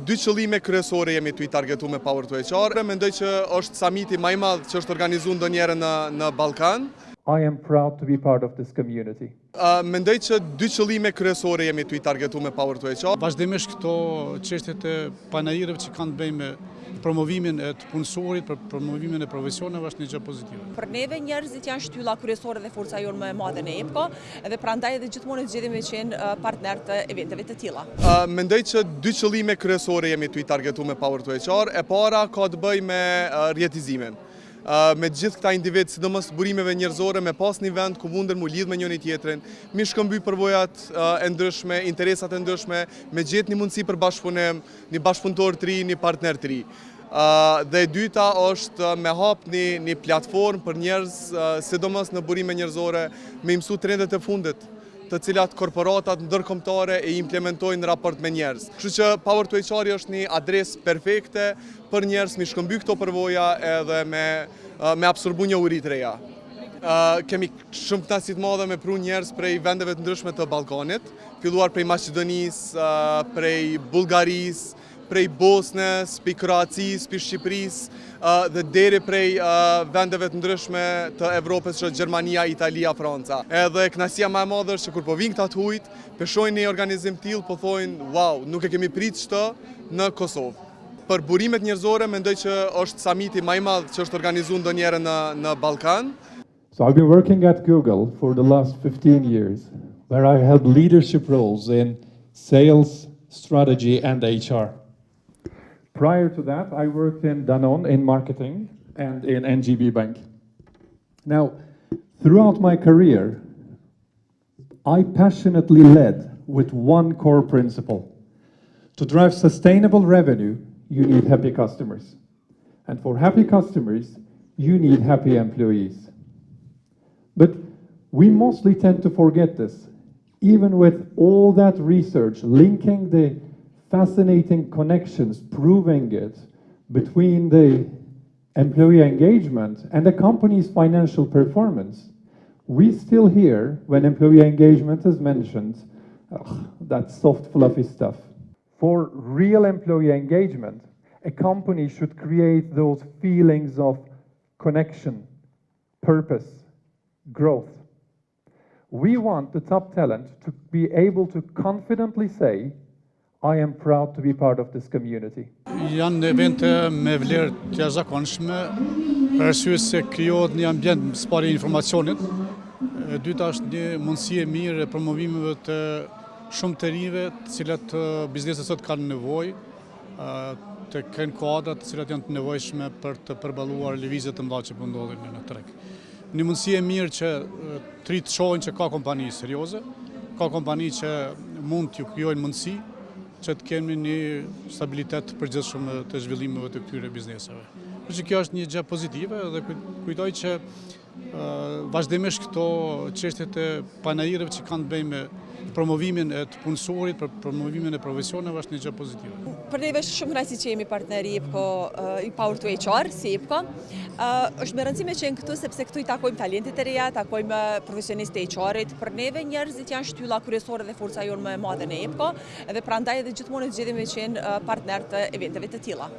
dy qëllime kryesore jemi të i targetu me Power to HR. Mendoj që është samiti më i madh që është organizuar ndonjëherë në Ballkan. I am proud to be part of this community. Mendoj që dy qëllime kryesore jemi të i targetu me Power to HR. Vazhdimisht këto çështjet e panajirëve që kanë të bëjnë me promovimin e të punësorit, për promovimin e profesioneve është një gjë pozitive. Për neve njerëzit janë shtylla kryesore dhe forca jonë më e madhe në EPCO, dhe prandaj edhe gjithmonë zgjedhemi të qenë partner të eventeve të tilla. Mendoj që dy qëllime kryesore jemi të i targetu me Power to HR. E para ka të bëjë me rjetizimin. Me gjithë këta individ, sidomos burimeve njerëzore, me pas një vend ku mundën mu lidh me njëri tjetrin, mi shkëmby përvojat e ndryshme, interesat e ndryshme, me gjithë një mundësi për bashkëpunim, një bashkëpunëtor të ri, një partner të ri. Dhe e dyta është me hap një platformë për njerëz, sidomos në burime njerëzore, me mësu trendet e fundit, të cilat korporatat ndërkombëtare e implementojnë në raport me njerëz. Kështu që Power to HR është një adresë perfekte për njerëz mi shkëmby këto përvoja edhe me absorbu një uri të reja. Kemi shumë kënaqësi të madhe me pru njerëz prej vendeve të ndryshme të Ballkanit, filluar prej Maqedonisë, prej Bullgarisë, prej Bosnës, prej Kroacisë, prej Shqipërisë dhe deri prej vendeve të ndryshme të Evropës, që Gjermania, Italia, Franca. Edhe kënaqësia më e madhe është që kur po vinë këta të huajt, peshojnë një organizim tillë, po thojnë, wow, nuk e kemi pritë çto në Kosovë. Për burimet njerëzore mendoj që është samiti më i madh që është organizuar ndonjëherë në Ballkan. So I've been working at Google for the last 15 years, where I held leadership roles in sales, strategy and HR. Prior to that, I worked in Danone in marketing and in NGB Bank. Now, throughout my career, I passionately led with one core principle. To drive sustainable revenue, you need happy customers. And for happy customers, you need happy employees. But we mostly tend to forget this, even with all that research linking the fascinating connections, proving it between the employee engagement and the company's financial performance. We still hear, when employee engagement is mentioned, that soft, fluffy stuff. For real employee engagement, a company should create those feelings of connection, purpose, growth. We want the top talent to be able to confidently say, I am proud to be part of this community. Janë evente me vlerë të jashtëzakonshme, për arsye se krijohet një ambient sipari informacionit. E dyta është një mundësi e mirë e promovimeve të shumë të rive, të cilat bizneset sot kanë nevojë, të kenë kuadra të cilat janë të nevojshme për të përballuar lëvizje të mëdha që po ndodhin në treg. Një mundësi e mirë që të rit shohin që ka kompani serioze, ka kompani që mund t'ju krijojnë mundësi që të kemi një stabilitet përgjithshëm të zhvillimeve të këtyre bizneseve. Që kjo është një gjë pozitive dhe kujtoj që vazhdimisht këto çështjet e panajirëve që kanë të bëjnë me promovimin e të punësorit, për promovimin e profesioneve është një gjë pozitive. Për neve është shumë kënaqësi që jemi partneri i Power to HR, si EPCO. Është me rëndësi me qenë këtu sepse këtu i takojmë talentet e reja, takojmë profesionistë e HR-it. Për neve njerëzit janë shtylla kryesore dhe forca jonë më e madhe në EPCO, dhe prandaj edhe gjithmonë zgjedhemi të qenë partner të eventeve të tilla.